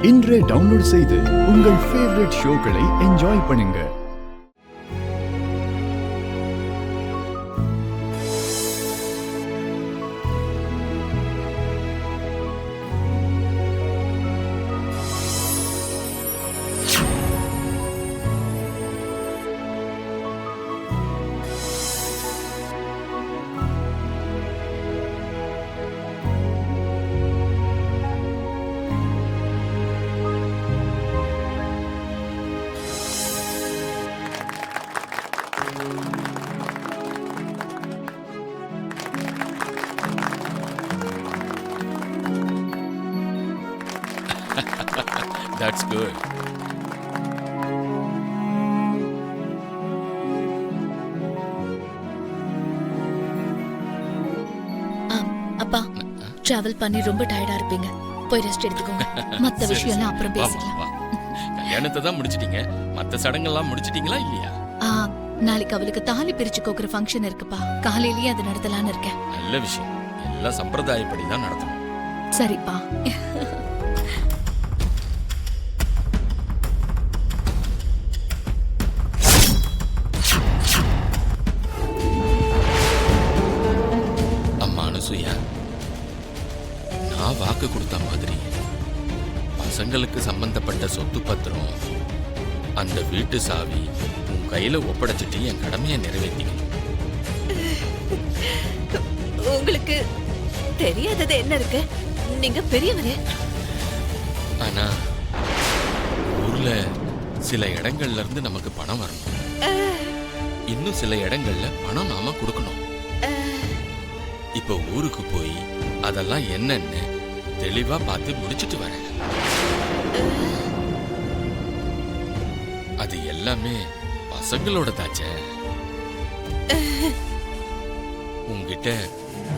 இன்றே டவுன்லோட் செய்து உங்கள் ஃபேவரட் ஷோக்களை என்ஜாய் பண்ணுங்க. That's good. அப்பா டிராவல் பண்ணி ரொம்ப டயர்டா இருப்பீங்க, போய் ரெஸ்ட் எடுத்துக்கோங்க. மத்த விஷயம் எல்லாம் அப்புறம் பேசிக்கலாம். கல்யாணத்தை தான் முடிச்சிட்டீங்க, மத்த சடங்கெல்லாம் முடிச்சிட்டீங்களா இல்லையா? நாளைக்கு அவளுக்கு தாலி பிரிச்சு கோக்குற ஃபங்க்ஷன் இருக்குப்பா, காலையிலேயே அது நடத்தலான்னு இருக்கேன். நல்ல விஷயம், எல்லாம் சம்பிரதாயப்படி தான் நடத்தணும். சரிப்பா. நான் வாக்கு கொடுத்த மாதிரி பசங்களுக்கு சம்பந்தப்பட்ட சொத்து பத்திரம், அந்த வீட்டு சாவி உன் கையில ஒப்படைச்சிட்டு என் கடமையை நிறைவேற்றிக்கணும். உங்களுக்கு தெரியாதது என்ன இருக்கு? நீங்க பெரியவரே. ஆனா ஊர்ல சில இடங்கள்ல இருந்து நமக்கு பணம் வரணும், இன்னும் சில இடங்கள்ல பணம் நாம கொடுக்கணும். இப்ப ஊருக்கு போய் அதெல்லாம் என்னன்னு தெளிவா பார்த்து முடிச்சிட்டு வரேன். அது எல்லாமே பசங்களோட தாச்சே. உங்ககிட்ட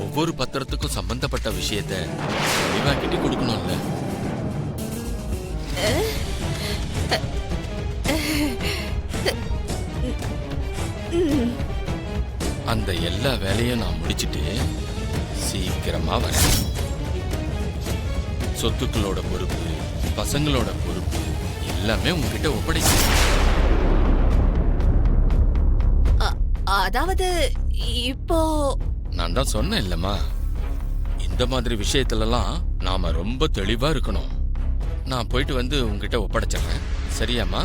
ஒவ்வொரு பத்திரத்துக்கும் சம்பந்தப்பட்ட விஷயத்த தெளிவாக்கிட்டு கொடுக்கணும்ல. அந்த எல்லா வேலையும் நான் முடிச்சிட்டு சீக்கிரமா வரேன். சொத்துக்களோட பொறுப்பு, பசங்களோட பொறுப்பு எல்லாமே உங்ககிட்ட ஒப்படைச்சு. அதாவது இப்போ நான் தான் சொன்னேன் இல்லம்மா, இந்த மாதிரி விஷயத்துலலாம் நாம ரொம்ப தெளிவா இருக்கணும். நான் போயிட்டு வந்து உங்ககிட்ட ஒப்படைச்சிடுறேன், சரியாம்மா?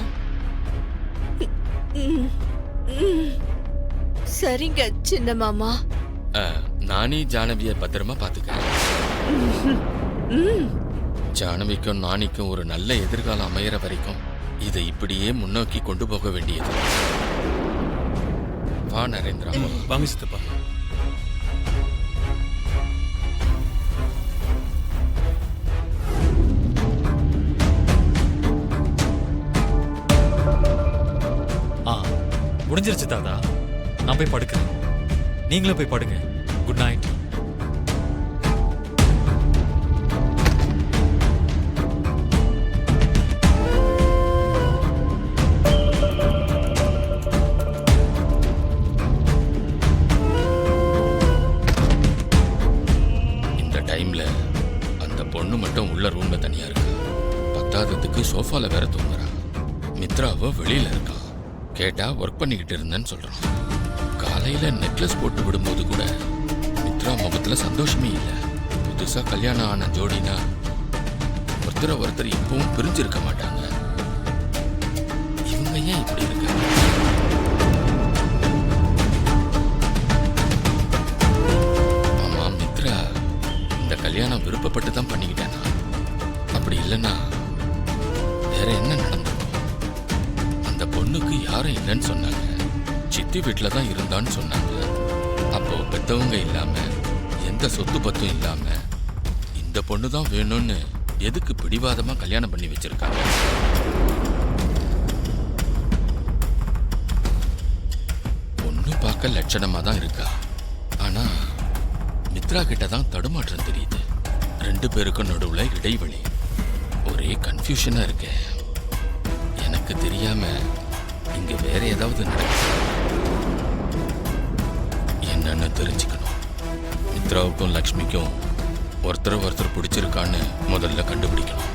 சரிங்க சின்ன மாமா. நானி ஜானவிய பத்திரமா பாத்துக்கிறேன். ஜானவிக்கும் நானிக்கும் ஒரு நல்ல எதிர்காலம் அமையற வரைக்கும் இதை இப்படியே முன்னோக்கி கொண்டு போக வேண்டியது. வா நரேந்திரா. வாங்க சித்தப்பா. முடிஞ்சிருச்சு தாத்தா, நான் போய் படுக்கிறேன். நீங்களும் போய் படுங்க. Good night. இந்த டைம்ல அந்த பொண்ணு மட்டும் உள்ள ரூம்ல தனியா இருக்கு. பத்தாததுக்கு சோஃபால வேற தூங்குறா. மித்ராவோ வெளியில இருக்கா. கேட்டா ஒர்க் பண்ணிக்கிட்டு இருந்தேன்னு சொல்றான். காலையில நெக்லஸ் போட்டு விடும்போது கூட மித்ரா முகத்துல சந்தோஷமே இல்லை. புதுசா கல்யாணம் ஆன ஜோடினா ஒருத்தர் இப்பவும் பிரிஞ்சிருக்க மாட்டாங்க. இவங்க ஏன் இப்படி இருக்காங்க? ஆமா, மித்ரா இந்த கல்யாணம் விருப்பப்பட்டு தான் பண்ணிக்கிட்டானா? அப்படி இல்லைன்னா வேற என்ன நடந்திருக்கும்? அந்த பொண்ணுக்கு யாரும் இல்லைன்னு சொன்னாங்க, சித்தி வீட்டில் தான் இருந்தான்னு சொன்னாங்க. அப்போ பெத்தவங்க இல்லாம எந்த சொத்து பத்தும் இல்லாம இந்த பொண்ணு தான் வேணும்னு எதுக்கு பிடிவாதமா கல்யாணம் பண்ணி வச்சிருக்காங்க? பொண்ணு பார்க்க லட்சணமா தான் இருக்கா, ஆனா மித்ரா கிட்ட தான் தடுமாற்றம் தெரியுது. ரெண்டு பேருக்கும் நடுவுல இடைவெளி. ஒரே கன்ஃபியூஷனா இருக்கு. எனக்கு தெரியாம இங்க வேற ஏதாவது என்னன்னு தெரிஞ்சுக்கணும். மித்ராவுக்கும் லக்ஷ்மிக்கும் ஒருத்தர் பிடிச்சிருக்கான்னு முதல்ல கண்டுபிடிக்கணும்.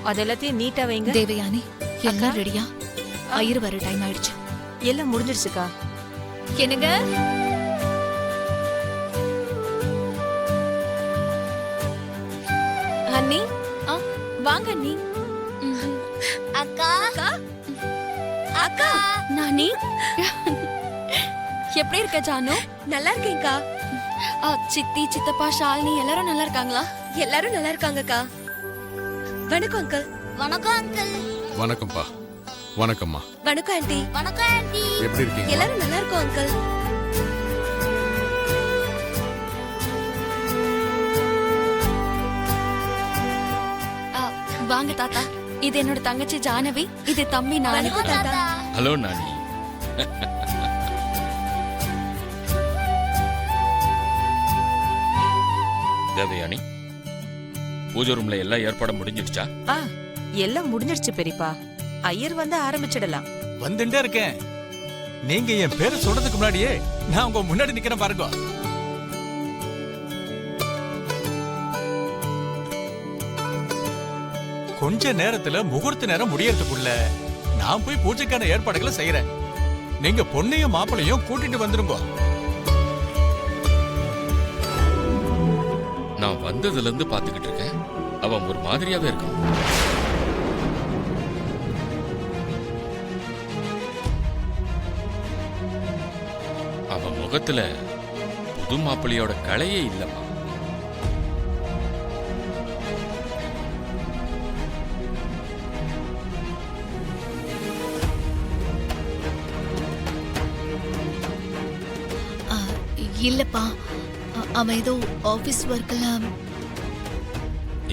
அது எல்லாத்தையும் நீட்டா வைங்க. தேவயானி எல்லாம் ரெடியா? ஐயர் வர டைம் ஆயிடுச்சு. எல்லாம் முடிஞ்சிருச்சுக்கா. என்னங்க? அண்ணி வாங்க அண்ணி. அக்கா அக்கா நானி எப்படி இருக்க ஜானு? நல்லா இருக்கேன்க்கா. சித்தி சித்தப்பா ஷாலினி எல்லாரும் நல்லா இருக்காங்களா? எல்லாரும் நல்லா இருக்காங்கக்கா. வணக்கம் அங்கிள். வணக்கம் அங்கிள். வணக்கம்ப்பா. வணக்கம்மா. வணக்கம் ஆண்டி. வணக்கம் ஆண்டி. எப்படி இருக்கீங்க? எல்லாரும் நல்லா இருக்கோம் அங்கிள். வாங்க தாத்தா, இது என்னோட தங்கச்சி ஜானவி, இது தம்பி நானி. தாத்தா. ஹலோ நானி. தேவயானி, பூஜை ரூம்ல எல்லா ஏற்பாடும் முடிஞ்சிடுச்சா? எல்லாம் முடிஞ்சிருச்சு பெரியப்பா. ஐயர் வந்து ஆரம்பிச்சிடலாம். வந்துட்டே இருக்கேன். நீங்க என் பேரை சொல்றதுக்கு முன்னாடியே நான் உங்க முன்னாடி நிக்கிறேன் பாருங்க. கொஞ்ச நேரத்துல முகூர்த்த நேரம் முடியறதுக்குள்ள நான் போய் பூஜைக்கான ஏற்பாடுகளை செய்யறேன். நீங்க பொண்ணையும் மாப்பிளையும் கூட்டிட்டு வந்துருங்க. நான் வந்ததுல இருந்து பாத்துக்கிட்டு இருக்கேன். அவன் ஒரு மாதிரியாவே இருக்கான். அவன் முகத்துல புது மாப்பிள்ளையோட கலையே இல்லம்மா. இல்லப்பா, அவன் ஏதோ ஆபீஸ் ஒர்க்கெல்லாம்.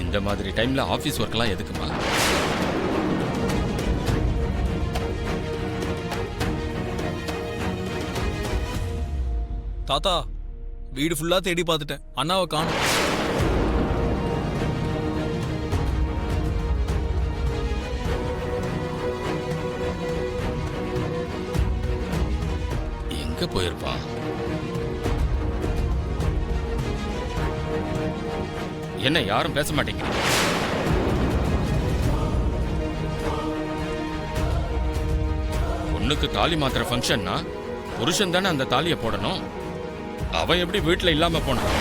இந்த மாதிரி டைம்ல ஆபீஸ் ஒர்க்லாம் எதுக்குமா? தாத்தா, வீடு ஃபுல்லா தேடி பார்த்துட்டேன். அண்ணாவை காணோம். எங்க போயிருப்பான்? என்ன யாரும் பேச மாட்டேங்க? பொண்ணுக்கு தாலி மாத்திர ஃபங்க்ஷன்னா புருஷன் தானே அந்த தாலியை போடணும். அவன் எப்படி வீட்டுல இல்லாம போனான்?